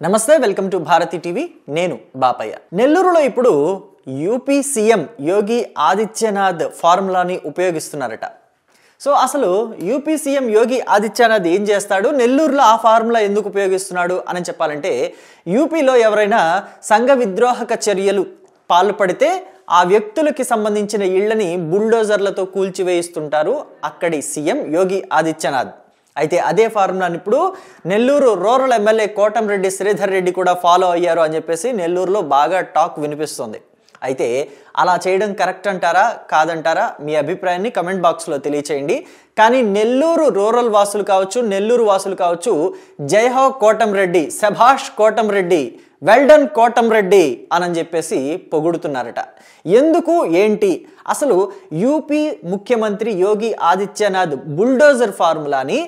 నమస్తే welcome to Bharati TV నేను బాపయ్య నెల్లూరులో ఇప్పుడు UP CM Yogi Adityanath ఫార్ములాని ఉపయోగిస్తున్నారట so అసలు యూపీ సీఎం యోగి ఆదిత్యనాథ్ ఏం చేస్తాడు నెల్లూరులో ఆ ఫార్ములా ఎందుకు ఉపయోగిస్తున్నాడు అని చెప్పాలంటే యూపీలో ఎవరైనా సంఘ విద్రోహక చర్యలు పాల్పడితే ఆ వ్యక్తులకి సంబంధించిన ఇళ్ళని బుల్డోజర్లతో కూల్చివేయిస్తుంటారు అక్కడి సీఎం యోగి ఆదిత్యనాథ్ అయితే అదే ఫార్ములాని ఇప్పుడు నెల్లూరు రూరల్ ఎమ్మెల్యే కోటంరెడ్డి శ్రీధర్ రెడ్డి కూడా ఫాలో అయ్యారు అని చెప్పేసి నెల్లూరులో బాగా టాక్ వినిపిస్తుంది అయితే అలా చేయడం కరెక్ట్ అంటారా కాదంటారా మీ అభిప్రాయాన్ని కమెంట్ బాక్స్లో తెలియచేయండి కానీ నెల్లూరు రూరల్ వాసులు కావచ్చు నెల్లూరు వాసులు కావచ్చు జై హో కోటంరెడ్డి శభాష్ కోటంరెడ్డి వెల్ డన్ కోటంరెడ్డి అని చెప్పేసి పొగుడుతున్నారట ఎందుకు ఏంటి అసలు యూపీ ముఖ్యమంత్రి యోగి ఆదిత్యనాథ్ బుల్డోజర్ ఫార్ములాని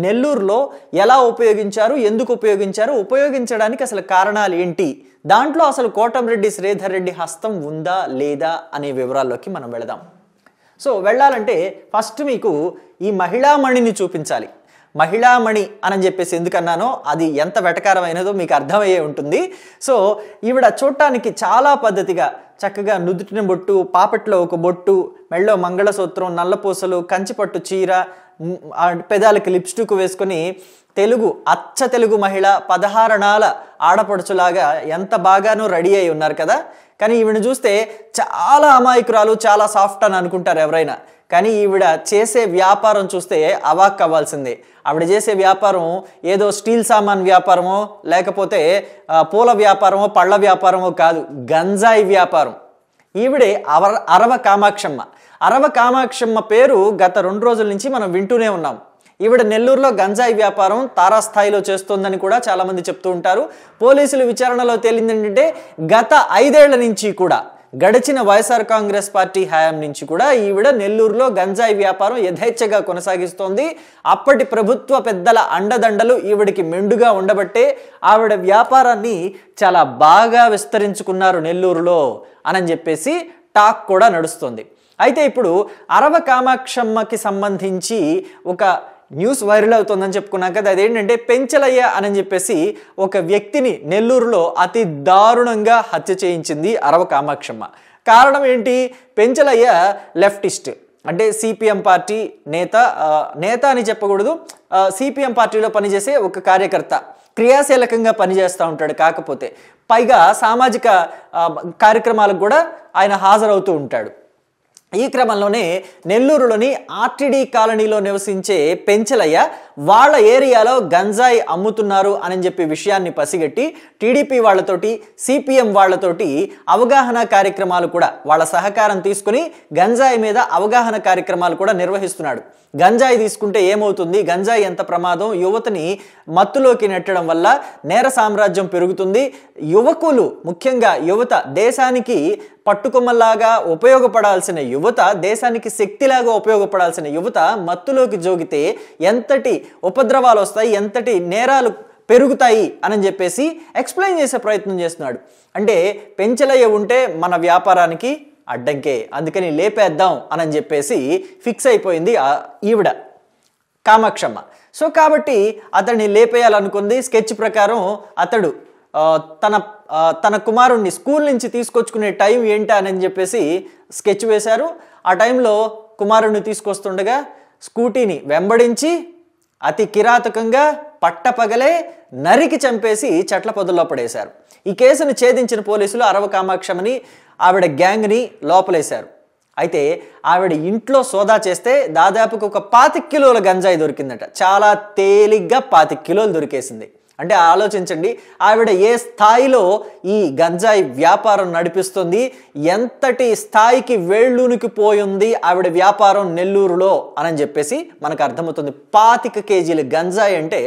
నెల్లూరులో ఎలా ఉపయోగించారు ఎందుకు ఉపయోగించారు ఉపయోగించడానికి అసలు కారణాలు ఏంటి దాంట్లో అసలు కోటంరెడ్డి శ్రీధర్ రెడ్డి హస్తం ఉందా లేదా అనే వివరాల్లోకి మనం వెళదాం సో వెళ్ళాలంటే ఫస్ట్ మీకు ఈ మహిళామణిని చూపించాలి మహిళామణి అని చెప్పేసి ఎందుకన్నానో అది ఎంత వెటకారమైనదో మీకు అర్థమయ్యే ఉంటుంది సో ఈవిడ చూడటానికి చాలా పద్ధతిగా చక్కగా నుదుటిన బొట్టు పాపట్లో ఒక బొట్టు మెళ్ళో మంగళసూత్రం నల్లపూసలు కంచిపట్టు చీర పెదాలకి లిప్స్టిక్ వేసుకొని అచ్చ తెలుగు మహిళ 16 ఆడపడుచులాగా ఎంత బాగానో రెడీ అయి ఉన్నారు కదా కానీ ఈవిడ చూస్తే చాలా అమాయకురాలు చాలా సాఫ్ట్ అని అనుకుంటారు ఎవరైనా కానీ ఈవిడ చేసే వ్యాపారం చూస్తే అవాక్ అవ్వాల్సిందే ఆవిడ చేసే వ్యాపారం ఏదో స్టీల్ సామాన్ వ్యాపారమో లేకపోతే పూల వ్యాపారమో పళ్ళ వ్యాపారమో కాదు గంజాయి వ్యాపారం ఈవిడే అరవ కామాక్షమ్మ పేరు గత 2 రోజుల నుంచి మనం వింటూనే ఉన్నాం ఈవిడ నెల్లూరులో గంజాయి వ్యాపారం తారాస్థాయిలో చేస్తోందని కూడా చాలామంది చెప్తూ ఉంటారు పోలీసులు విచారణలో తేలింది ఏంటంటే గత 5 ఏళ్ల నుంచి కూడా గడిచిన వైఎస్ఆర్ కాంగ్రెస్ పార్టీ హయాం నుంచి కూడా ఈవిడ నెల్లూరులో గంజాయి వ్యాపారం యథేచ్ఛగా కొనసాగిస్తోంది అప్పటి ప్రభుత్వ పెద్దల అండదండలు ఈవిడికి మెండుగా ఉండబట్టే ఆవిడ వ్యాపారాన్ని చాలా బాగా విస్తరించుకున్నారు నెల్లూరులో అని చెప్పేసి టాక్ కూడా నడుస్తుంది అయితే ఇప్పుడు అరవ కామాక్షమ్మకి సంబంధించి ఒక న్యూస్ వైరల్ అవుతుందని చెప్పుకున్నాం కదా అదేంటంటే పెంచలయ్య అని చెప్పేసి ఒక వ్యక్తిని నెల్లూరులో అతి దారుణంగా హత్య చేయించింది అరవ కామాక్షమ్మ కారణం ఏంటి పెంచలయ్య లెఫ్టిస్ట్ అంటే సిపిఎం పార్టీ నేత అని చెప్పకూడదు సిపిఎం పార్టీలో పనిచేసే ఒక కార్యకర్త క్రియాశీలకంగా పనిచేస్తూ ఉంటాడు కాకపోతే పైగా సామాజిక కార్యక్రమాలకు కూడా ఆయన హాజరవుతూ ఉంటాడు ఈ క్రమంలోనే నెల్లూరులోని ఆర్టీడీ కాలనీలో నివసించే పెంచలయ్య వాళ్ళ ఏరియాలో గంజాయి అమ్ముతున్నారు అని చెప్పి విషయాన్ని పసిగట్టి టీడీపీ వాళ్ళతోటి సిపిఎం వాళ్ళతోటి అవగాహన కార్యక్రమాలు కూడా వాళ్ళ సహకారం తీసుకుని గంజాయి మీద అవగాహన కార్యక్రమాలు కూడా నిర్వహిస్తున్నాడు గంజాయి తీసుకుంటే ఏమవుతుంది గంజాయి ఎంత ప్రమాదం యువతని మత్తులోకి నెట్టడం వల్ల నేర సామ్రాజ్యం పెరుగుతుంది యువకులు ముఖ్యంగా యువత దేశానికి పట్టుకొమ్మలాగా ఉపయోగపడాల్సిన యువత దేశానికి శక్తిలాగా ఉపయోగపడాల్సిన యువత మత్తులోకి జోగితే ఎంతటి ఉపద్రవాలు వస్తాయి ఎంతటి నేరాలు పెరుగుతాయి అని చెప్పేసి ఎక్స్ప్లెయిన్ చేసే ప్రయత్నం చేస్తున్నాడు అంటే పెంచలయ్య ఉంటే మన వ్యాపారానికి అడ్డంకే అందుకని లేపేద్దాం అని చెప్పేసి ఫిక్స్ అయిపోయింది ఈవిడ కామాక్షమ్మ సో కాబట్టి అతన్ని లేపేయాలనుకుంది స్కెచ్ ప్రకారం అతడు తన కుమారుణ్ణి స్కూల్ నుంచి తీసుకొచ్చుకునే టైం ఏంటా అని చెప్పేసి స్కెచ్ వేశారు ఆ టైంలో కుమారుణ్ణి తీసుకొస్తుండగా స్కూటీని వెంబడించి అతి కిరాతకంగా పట్టపగలే నరికి చంపేసి చెట్ల పొదల్లో పడేశారు ఈ కేసును ఛేదించిన పోలీసులు అరవ కామాక్షమ్మని ఆవిడ గ్యాంగ్ని లోపలేశారు అయితే ఆవిడ ఇంట్లో సోదా చేస్తే దాదాపుకు ఒక 25 కిలోల గంజాయి దొరికిందట చాలా తేలిగ్గా 25 కిలోలు దొరికేసింది అంటే ఆలోచించండి ఆవిడ ఏ స్థాయిలో ఈ గంజాయి వ్యాపారం నడిపిస్తుంది ఎంతటి స్థాయికి వేళ్ళూనికి పోయింది ఆవిడ వ్యాపారం నెల్లూరులో అని చెప్పేసి మనకు అర్థమవుతుంది 25 కేజీల గంజాయి అంటే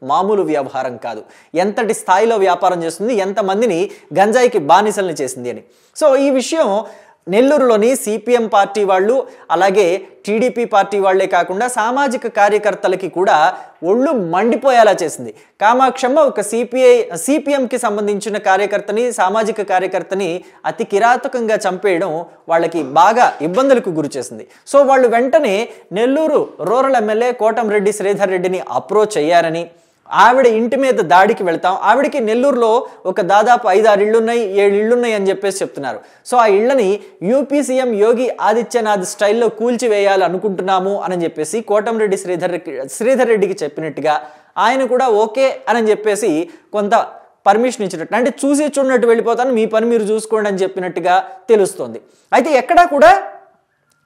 మామూలు వ్యవహారం కాదు ఎంతటి స్థాయిలో వ్యాపారం చేస్తుంది ఎంతమందిని గంజాయికి బానిసల్ని చేసింది అని సో ఈ విషయం నెల్లూరులోని సిపిఎం పార్టీ వాళ్ళు అలాగే టీడీపీ పార్టీ వాళ్లే కాకుండా సామాజిక కార్యకర్తలకి కూడా ఒళ్ళు మండిపోయేలా చేసింది కామాక్షమ్మ ఒక సిపిఎంకి సంబంధించిన కార్యకర్తని సామాజిక కార్యకర్తని అతి కిరాతకంగా చంపేయడం వాళ్ళకి బాగా ఇబ్బందులకు గురి చేసింది సో వాళ్ళు వెంటనే నెల్లూరు రూరల్ ఎమ్మెల్యే కోటంరెడ్డి శ్రీధర్ రెడ్డిని అప్రోచ్ అయ్యారని ఆవిడ ఇంటి మీద దాడికి వెళ్తాం. ఆవిడకి నెల్లూరులో ఒక దాదాపు 5-6 ఇళ్ళున్నాయి, 7 ఇళ్ళున్నాయి అని చెప్పేసి చెప్తున్నారు. సో ఆ ఇళ్ళని యూపీ సీఎం యోగి ఆదిత్యనాథ్ స్టైల్లో కూల్చివేయాలి అనుకుంటున్నాము అని చెప్పేసి కోటంరెడ్డి శ్రీధర్ రెడ్డికి చెప్పినట్టుగా ఆయన కూడా ఓకే అని చెప్పేసి కొంత పర్మిషన్ ఇచ్చినట్టు, అంటే చూసి చూడనట్టు వెళ్ళిపోతాను, మీ పని మీరు చూసుకోండి అని చెప్పినట్టుగా తెలుస్తోంది. అయితే ఎక్కడా కూడా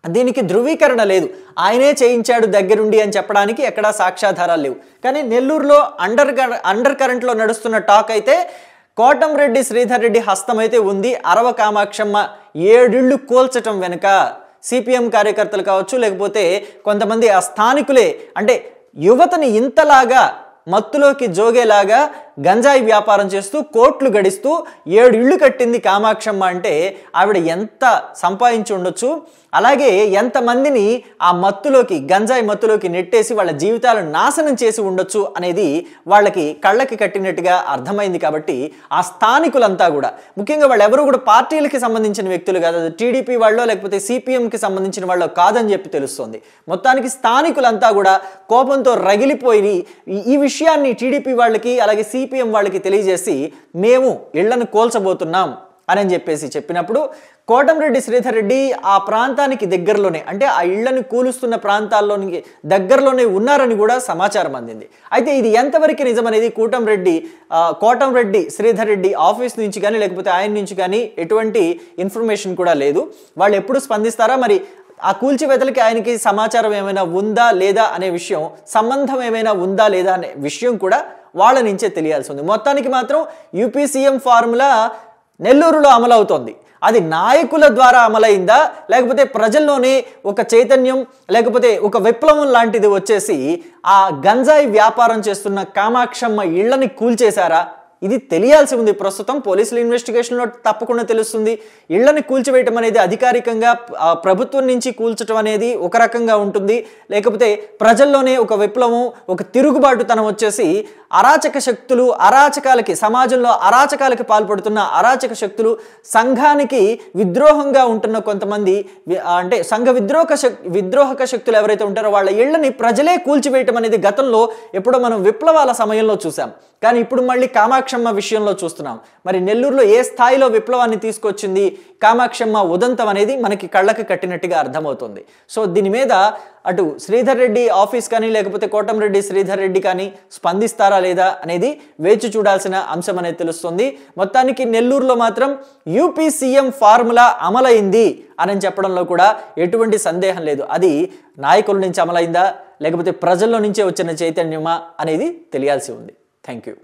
దీనికి ధృవీకరణ లేదు, ఆయనే చేయించాడు దగ్గరుండి అని చెప్పడానికి ఎక్కడా సాక్ష్యాధారాలు లేవు. కానీ నెల్లూరులో అండర్ కరెంట్లో నడుస్తున్న టాక్ అయితే కోటంరెడ్డి శ్రీధర్ రెడ్డి హస్తం అయితే ఉంది. అరవ కామాక్షమ్మ 7 ఇళ్ళు కూల్చటం వెనుక సిపిఎం కార్యకర్తలు కావచ్చు, లేకపోతే కొంతమంది ఆ స్థానికులే, అంటే యువతని ఇంతలాగా మత్తులోకి జోగేలాగా గంజాయి వ్యాపారం చేస్తూ కోట్లు గడిస్తూ 7 ఇళ్ళు కట్టింది కామాక్షమ్మ అంటే ఆవిడ ఎంత సంపాదించి ఉండొచ్చు, అలాగే ఎంతమందిని ఆ మత్తులోకి, గంజాయి మత్తులోకి నెట్టేసి వాళ్ళ జీవితాలను నాశనం చేసి ఉండొచ్చు అనేది వాళ్ళకి కళ్ళకి కట్టినట్టుగా అర్థమైంది. కాబట్టి ఆ స్థానికులంతా కూడా, ముఖ్యంగా వాళ్ళు ఎవరు కూడా పార్టీలకి సంబంధించిన వ్యక్తులు కాదు, టీడీపీ వాళ్ళో లేకపోతే సిపిఎంకి సంబంధించిన వాళ్ళో కాదని చెప్పి తెలుస్తోంది. మొత్తానికి స్థానికులంతా కూడా కోపంతో రగిలిపోయి ఈ విషయాన్ని టీడీపీ వాళ్ళకి అలాగే సిపిఎం వాళ్ళకి తెలియజేసి మేము ఇళ్లను కోల్చబోతున్నాం అని చెప్పేసి చెప్పినప్పుడు కోటంరెడ్డి శ్రీధర్ రెడ్డి ఆ ప్రాంతానికి దగ్గరలోనే, అంటే ఆ ఇళ్లను కూలుస్తున్న ప్రాంతాల్లోనికి దగ్గరలోనే ఉన్నారని కూడా సమాచారం అందింది. అయితే ఇది ఎంతవరకు నిజమనేది కోటంరెడ్డి శ్రీధర్ రెడ్డి ఆఫీస్ నుంచి కానీ లేకపోతే ఆయన నుంచి కానీ ఎటువంటి ఇన్ఫర్మేషన్ కూడా లేదు. వాళ్ళు ఎప్పుడు స్పందిస్తారా, మరి ఆ కూల్చివేతలకి ఆయనకి సమాచారం ఏమైనా ఉందా లేదా అనే విషయం, సంబంధం ఏమైనా ఉందా లేదా అనే విషయం కూడా వాళ్ళ నుంచే తెలియాల్సి ఉంది. మొత్తానికి మాత్రం యూపీ సీఎం ఫార్ములా నెల్లూరులో అమలవుతోంది. అది నాయకుల ద్వారా అమలైందా, లేకపోతే ప్రజల్లోనే ఒక చైతన్యం లేకపోతే ఒక విప్లవం లాంటిది వచ్చేసి ఆ గంజాయి వ్యాపారం చేస్తున్న కామాక్షమ్మ ఇళ్లని కూల్చేశారా, ఇది తెలియాల్సి ఉంది. ప్రస్తుతం పోలీసుల ఇన్వెస్టిగేషన్లో తప్పకుండా తెలుస్తుంది. ఇళ్లని కూల్చివేయటం అనేది అధికారికంగా ప్రభుత్వం నుంచి కూల్చడం అనేది ఒక రకంగా ఉంటుంది, లేకపోతే ప్రజల్లోనే ఒక విప్లవం, ఒక తిరుగుబాటుతనం వచ్చేసి అరాచక శక్తులు, సమాజంలో అరాచకాలకి పాల్పడుతున్న అరాచక శక్తులు, సంఘానికి విద్రోహంగా ఉంటున్న కొంతమంది, అంటే సంఘ విద్రోహక శక్తులు ఎవరైతే ఉంటారో వాళ్ళ ఇళ్లని ప్రజలే కూల్చివేయటం అనేది గతంలో ఎప్పుడో మనం విప్లవాల సమయంలో చూసాం. కానీ ఇప్పుడు మళ్ళీ కామాక్షమ్మ విషయంలో చూస్తున్నాం. మరి నెల్లూరులో ఏ స్థాయిలో విప్లవాన్ని తీసుకొచ్చింది కామాక్షమ్మ ఉదంతం అనేది మనకి కళ్ళకి కట్టినట్టుగా అర్థమవుతుంది. సో దీని మీద అటు శ్రీధర్ రెడ్డి ఆఫీస్ కానీ లేకపోతే కోటంరెడ్డి శ్రీధర్ రెడ్డి కానీ స్పందిస్తారా లేదా అనేది వేచి చూడాల్సిన అంశం అనేది తెలుస్తుంది. మొత్తానికి నెల్లూరులో మాత్రం యూపీ సీఎం ఫార్ములా అమలైంది అని చెప్పడంలో కూడా ఎటువంటి సందేహం లేదు. అది నాయకుల నుంచి అమలైందా లేకపోతే ప్రజల్లో నుంచే వచ్చిన చైతన్యమా అనేది తెలియాల్సి ఉంది. Thank you.